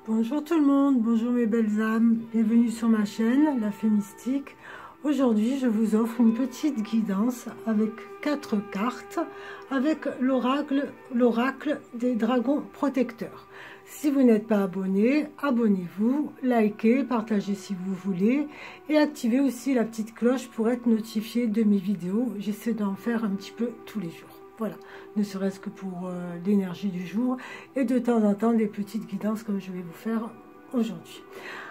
Bonjour tout le monde, bonjour mes belles âmes, bienvenue sur ma chaîne, la Fée Mystique. Aujourd'hui, je vous offre une petite guidance avec 4 cartes, avec l'oracle des dragons protecteurs. Si vous n'êtes pas abonné, abonnez-vous, likez, partagez si vous voulez et activez aussi la petite cloche pour être notifié de mes vidéos. J'essaie d'en faire un petit peu tous les jours. Voilà, ne serait-ce que pour l'énergie du jour et de temps en temps des petites guidances comme je vais vous faire aujourd'hui.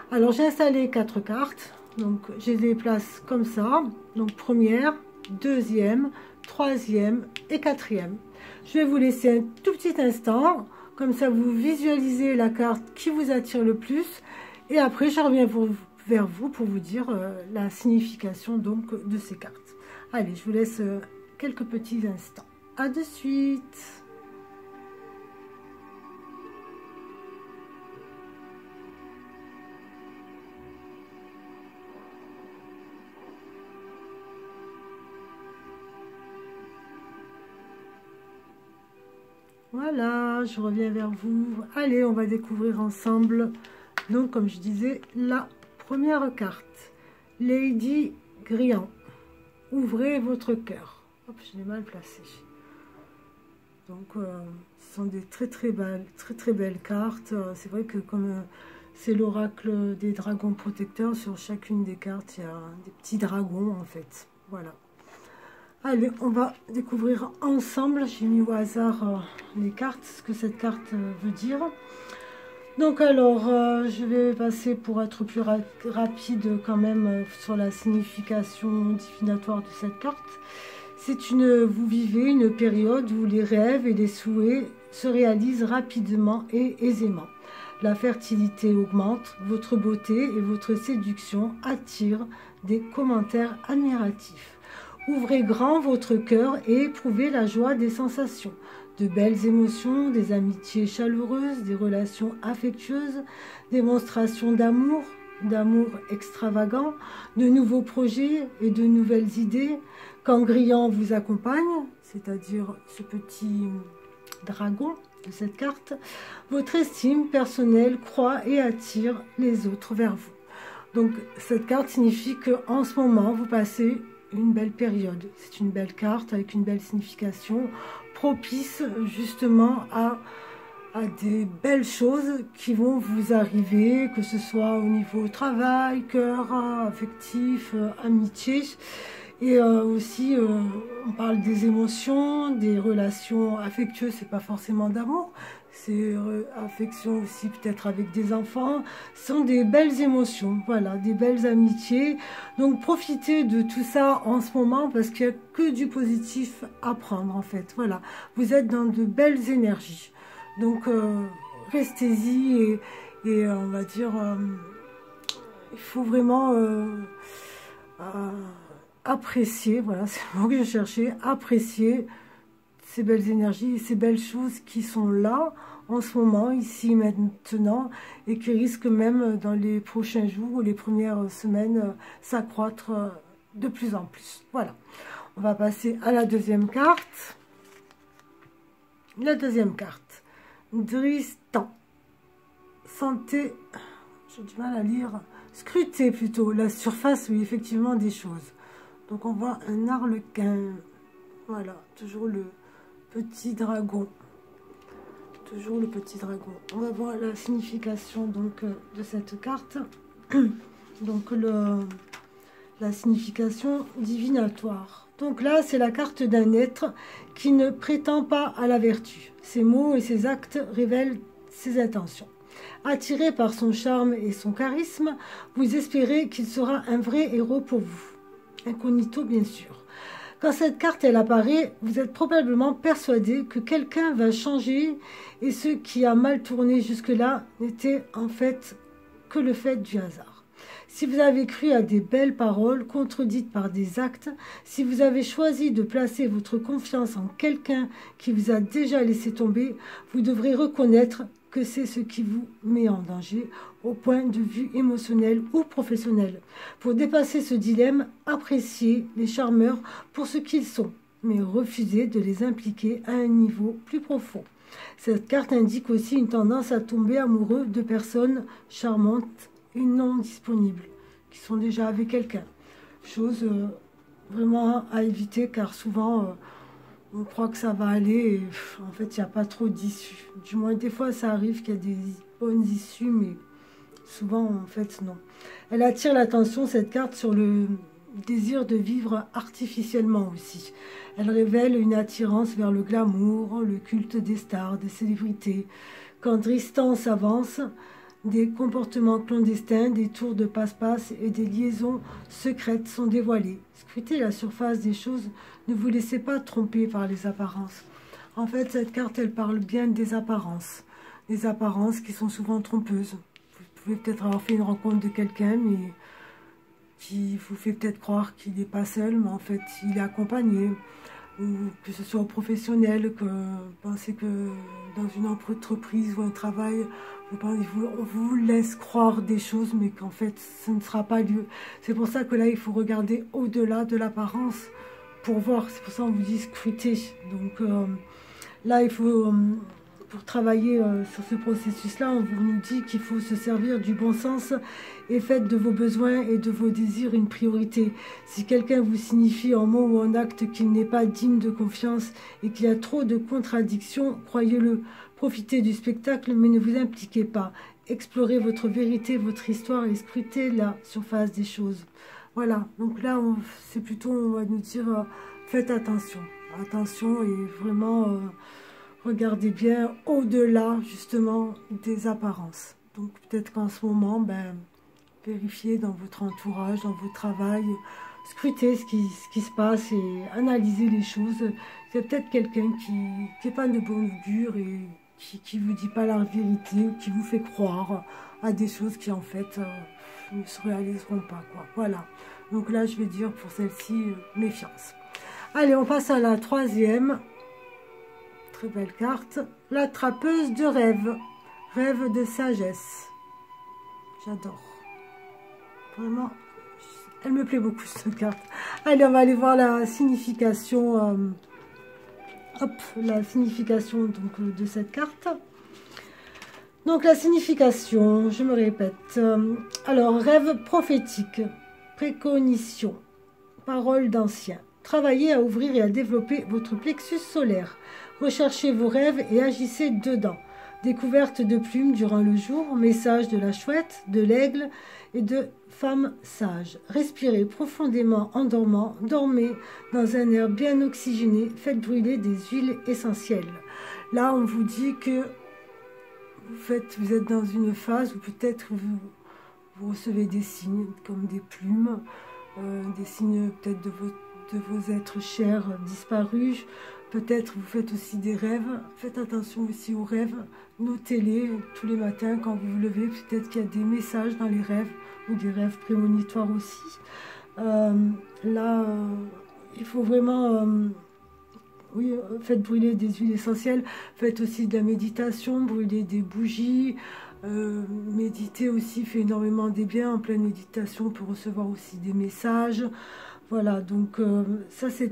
Alors j'ai installé 4 cartes, donc je les place comme ça, donc première, deuxième, troisième et quatrième. Je vais vous laisser un tout petit instant, comme ça vous visualisez la carte qui vous attire le plus et après je reviens vers vous pour vous dire la signification donc de ces cartes. Allez, je vous laisse quelques petits instants. À de suite. Voilà, je reviens vers vous. Allez, on va découvrir ensemble, donc comme je disais, la première carte. Lady Grian. Ouvrez votre cœur. Hop, je l'ai mal placé. Donc, ce sont des très belles cartes. C'est vrai que comme c'est l'oracle des dragons protecteurs, sur chacune des cartes, il y a des petits dragons en fait. Voilà. Allez, on va découvrir ensemble. J'ai mis au hasard les cartes, ce que cette carte veut dire. Donc alors, je vais passer pour être plus rapide quand même sur la signification divinatoire de cette carte. Vous vivez une période où les rêves et les souhaits se réalisent rapidement et aisément. La fertilité augmente, votre beauté et votre séduction attirent des commentaires admiratifs. Ouvrez grand votre cœur et éprouvez la joie des sensations, de belles émotions, des amitiés chaleureuses, des relations affectueuses, démonstrations d'amour extravagant, de nouveaux projets et de nouvelles idées. Quand Grian vous accompagne, c'est-à-dire ce petit dragon de cette carte, votre estime personnelle croît et attire les autres vers vous. Donc cette carte signifie qu'en ce moment, vous passez une belle période. C'est une belle carte avec une belle signification, propice justement à des belles choses qui vont vous arriver, que ce soit au niveau travail, cœur, affectif, amitié. Et aussi, on parle des émotions, des relations affectueuses, c'est pas forcément d'amour, c'est affection aussi peut-être avec des enfants. Ce sont des belles émotions, voilà, des belles amitiés. Donc profitez de tout ça en ce moment parce qu'il n'y a que du positif à prendre en fait. Voilà, vous êtes dans de belles énergies. Donc restez-y et on va dire, il faut vraiment apprécier, voilà, c'est le mot que je cherchais, apprécier ces belles énergies, ces belles choses qui sont là en ce moment, ici, maintenant, et qui risquent même dans les prochains jours ou les premières semaines s'accroître de plus en plus. Voilà, on va passer à la deuxième carte. La deuxième carte, Dristan. Santé, j'ai du mal à lire, scrutez plutôt la surface, oui, effectivement, des choses. Donc on voit un arlequin, voilà, toujours le petit dragon, toujours le petit dragon. On va voir la signification donc de cette carte, donc la signification divinatoire. Donc là, c'est la carte d'un être qui ne prétend pas à la vertu. Ses mots et ses actes révèlent ses intentions. Attiré par son charme et son charisme, vous espérez qu'il sera un vrai héros pour vous. Incognito, bien sûr. Quand cette carte elle apparaît, vous êtes probablement persuadé que quelqu'un va changer et ce qui a mal tourné jusque-là n'était en fait que le fait du hasard. Si vous avez cru à des belles paroles contredites par des actes, si vous avez choisi de placer votre confiance en quelqu'un qui vous a déjà laissé tomber, vous devrez reconnaître que c'est ce qui vous met en danger au point de vue émotionnel ou professionnel. Pour dépasser ce dilemme, appréciez les charmeurs pour ce qu'ils sont, mais refusez de les impliquer à un niveau plus profond. Cette carte indique aussi une tendance à tomber amoureux de personnes charmantes et non disponibles, qui sont déjà avec quelqu'un. Chose vraiment à éviter, car souvent on croit que ça va aller et en fait il n'y a pas trop d'issues. Du moins des fois ça arrive qu'il y a des bonnes issues, mais souvent en fait non. Elle attire l'attention, cette carte, sur le désir de vivre artificiellement aussi. Elle révèle une attirance vers le glamour, le culte des stars, des célébrités. Quand Tristan s'avance, des comportements clandestins, des tours de passe-passe et des liaisons secrètes sont dévoilés. Scrutez la surface des choses, ne vous laissez pas tromper par les apparences. En fait, cette carte, elle parle bien des apparences qui sont souvent trompeuses. Vous pouvez peut-être avoir fait une rencontre de quelqu'un, mais qui vous fait peut-être croire qu'il n'est pas seul, mais en fait, il est accompagné. Ou que ce soit professionnel, que vous pensez que dans une entreprise ou un travail, on vous laisse croire des choses, mais qu'en fait, ce ne sera pas lieu. C'est pour ça que là, il faut regarder au-delà de l'apparence pour voir. C'est pour ça qu'on vous dit scruter. Donc là, il faut, pour travailler sur ce processus-là, on nous dit qu'il faut se servir du bon sens et faites de vos besoins et de vos désirs une priorité. Si quelqu'un vous signifie en mots ou en actes qu'il n'est pas digne de confiance et qu'il y a trop de contradictions, croyez-le. Profitez du spectacle, mais ne vous impliquez pas. Explorez votre vérité, votre histoire et scrutez la surface des choses. Voilà, donc là, c'est plutôt, on va nous dire, faites attention. Attention et vraiment, regardez bien au-delà, justement, des apparences. Donc peut-être qu'en ce moment, vérifiez dans votre entourage, dans votre travail, scrutez ce qui se passe et analysez les choses. Il y a peut-être quelqu'un qui n'est pas de bon augure et qui ne vous dit pas la vérité ou qui vous fait croire à des choses qui en fait ne se réaliseront pas, quoi. Voilà. Donc là, je vais dire pour celle-ci, méfiance. Allez, on passe à la troisième. Très belle carte. La trappeuse de rêve. Rêve de sagesse. J'adore. Vraiment, elle me plaît beaucoup cette carte. Allez, on va aller voir la signification. La signification donc, de cette carte. Donc la signification, je me répète. Alors, rêve prophétique, préconition, parole d'ancien. Travaillez à ouvrir et à développer votre plexus solaire. Recherchez vos rêves et agissez dedans. Découverte de plumes durant le jour, message de la chouette, de l'aigle et de femme sage. Respirez profondément en dormant, dormez dans un air bien oxygéné, faites brûler des huiles essentielles. Là, on vous dit que vous êtes dans une phase où peut-être vous recevez des signes comme des plumes, des signes peut-être de vos êtres chers disparus. Peut-être vous faites aussi des rêves. Faites attention aussi aux rêves. Notez-les tous les matins quand vous vous levez. Peut-être qu'il y a des messages dans les rêves ou des rêves prémonitoires aussi. Là, il faut vraiment... oui, faites brûler des huiles essentielles. Faites aussi de la méditation, brûler des bougies. Méditer aussi fait énormément des biens. En pleine méditation, on peut recevoir aussi des messages. Voilà, donc ça c'est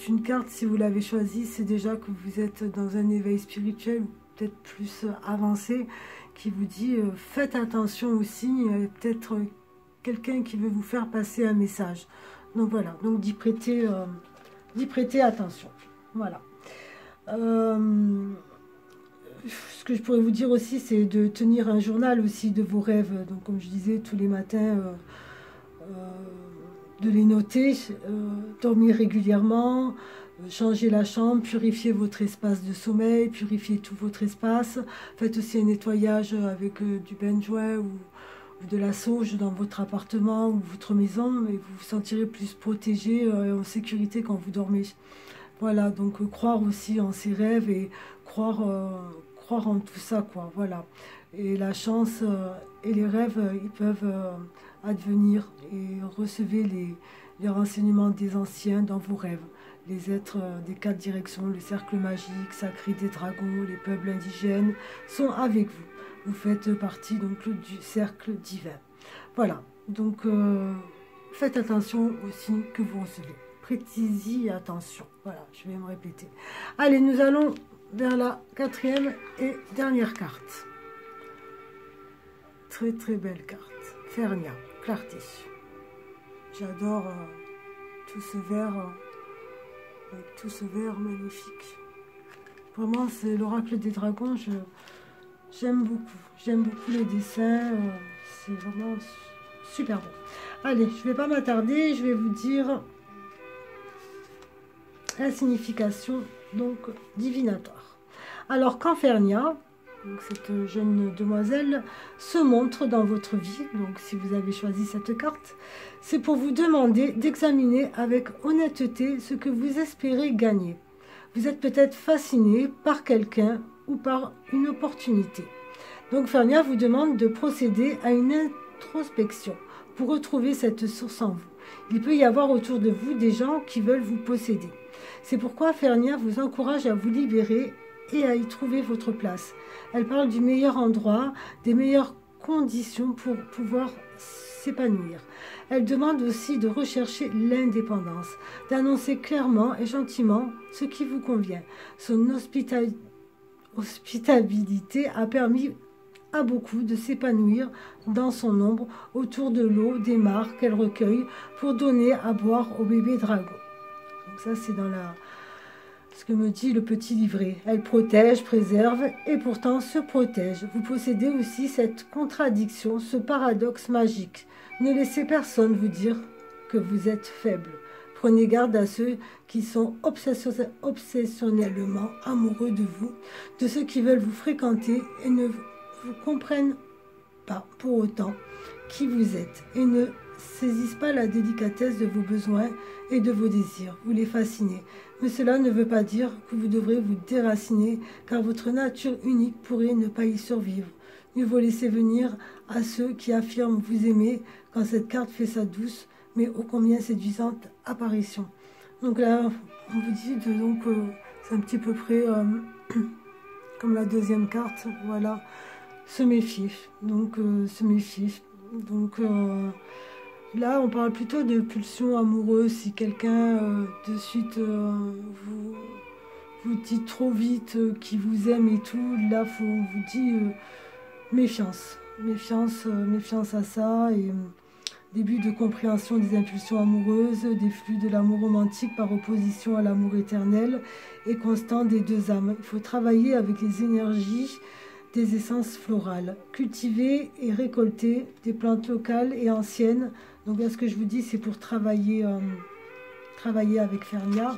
une carte, si vous l'avez choisie, c'est déjà que vous êtes dans un éveil spirituel, peut-être plus avancé, qui vous dit faites attention aussi, il y a peut-être quelqu'un qui veut vous faire passer un message. Donc voilà, donc d'y prêter attention. Voilà. Ce que je pourrais vous dire aussi, c'est de tenir un journal aussi de vos rêves. Donc comme je disais, tous les matins... de les noter, dormir régulièrement, changer la chambre, purifier votre espace de sommeil, purifier tout votre espace. Faites aussi un nettoyage avec du benjoin ou de la sauge dans votre appartement ou votre maison et vous vous sentirez plus protégé et en sécurité quand vous dormez. Voilà, donc croire aussi en ses rêves et croire en tout ça, quoi. Voilà. Et la chance et les rêves, ils peuvent advenir et recevez les renseignements des anciens dans vos rêves. Les êtres des 4 directions, le cercle magique, sacré des dragons, les peuples indigènes sont avec vous. Vous faites partie donc du cercle divin. Voilà, donc faites attention aux signes que vous recevez. prêtez-y attention. Voilà, je vais me répéter. Allez, nous allons vers la quatrième et dernière carte. Très très belle carte. Fernia, clarté. J'adore tout ce vert, avec tout ce vert magnifique. Vraiment, c'est l'oracle des dragons. J'aime beaucoup les dessins. C'est vraiment super beau. Allez, je ne vais pas m'attarder. Je vais vous dire la signification donc divinatoire. Alors, quand Fernia, donc cette jeune demoiselle, se montre dans votre vie, donc si vous avez choisi cette carte, c'est pour vous demander d'examiner avec honnêteté ce que vous espérez gagner. Vous êtes peut-être fasciné par quelqu'un ou par une opportunité. Donc Fernia vous demande de procéder à une introspection pour retrouver cette source en vous. Il peut y avoir autour de vous des gens qui veulent vous posséder. C'est pourquoi Fernia vous encourage à vous libérer et à y trouver votre place. Elle parle du meilleur endroit, des meilleures conditions pour pouvoir s'épanouir. Elle demande aussi de rechercher l'indépendance, d'annoncer clairement et gentiment ce qui vous convient. Son hospitalité a permis à beaucoup de s'épanouir dans son ombre autour de l'eau des mares qu'elle recueille pour donner à boire au bébé dragon. Donc ça c'est dans ce que me dit le petit livret. Elle protège, préserve et pourtant se protège. Vous possédez aussi cette contradiction, ce paradoxe magique. Ne laissez personne vous dire que vous êtes faible. Prenez garde à ceux qui sont obsessionnellement amoureux de vous, de ceux qui veulent vous fréquenter et ne vous comprennent pas pour autant qui vous êtes et ne saisissent pas la délicatesse de vos besoins et de vos désirs. Vous les fascinez. Mais cela ne veut pas dire que vous devrez vous déraciner, car votre nature unique pourrait ne pas y survivre. Mieux vaut laisser venir à ceux qui affirment vous aimer quand cette carte fait sa douce, mais ô combien séduisante apparition. Donc là, on vous dit, c'est un petit peu près comme la deuxième carte, voilà, se méfier. Donc, se méfier. Donc, là, on parle plutôt de pulsion amoureuse. Si quelqu'un de suite vous dit trop vite qu'il vous aime et tout, là, on vous dit méfiance. Méfiance à ça. Et début de compréhension des impulsions amoureuses, des flux de l'amour romantique par opposition à l'amour éternel et constant des deux âmes. Il faut travailler avec les énergies des essences florales, cultiver et récolter des plantes locales et anciennes. Donc là, ce que je vous dis, c'est pour travailler avec Fernia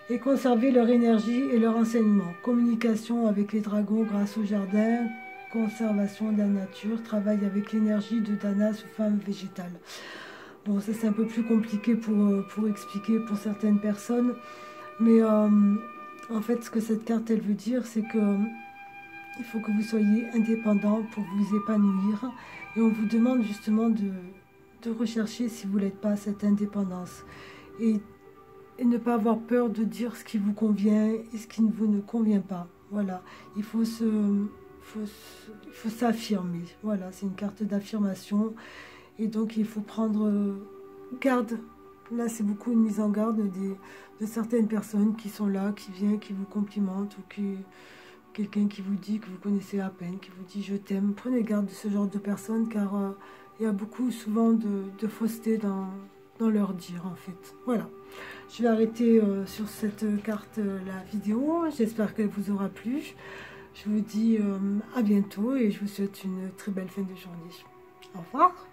et conserver leur énergie et leur enseignement. Communication avec les dragons grâce au jardin, conservation de la nature, travail avec l'énergie de Dana sous femme végétale. Bon, ça c'est un peu plus compliqué pour expliquer pour certaines personnes, mais en fait, ce que cette carte, elle veut dire, c'est que il faut que vous soyez indépendant pour vous épanouir. Et on vous demande justement de rechercher, si vous n'êtes pas, cette indépendance. Et ne pas avoir peur de dire ce qui vous convient et ce qui ne vous ne convient pas. Voilà, il faut s'affirmer. Voilà, c'est une carte d'affirmation. Et donc, il faut prendre garde. Là, c'est beaucoup une mise en garde de certaines personnes qui sont là, qui viennent, qui vous complimentent ou qui... Quelqu'un qui vous dit que vous connaissez à peine, qui vous dit « je t'aime ». Prenez garde de ce genre de personnes car il y a beaucoup souvent de fausseté dans leur dire en fait. Voilà, je vais arrêter sur cette carte la vidéo. J'espère qu'elle vous aura plu. Je vous dis à bientôt et je vous souhaite une très belle fin de journée. Au revoir.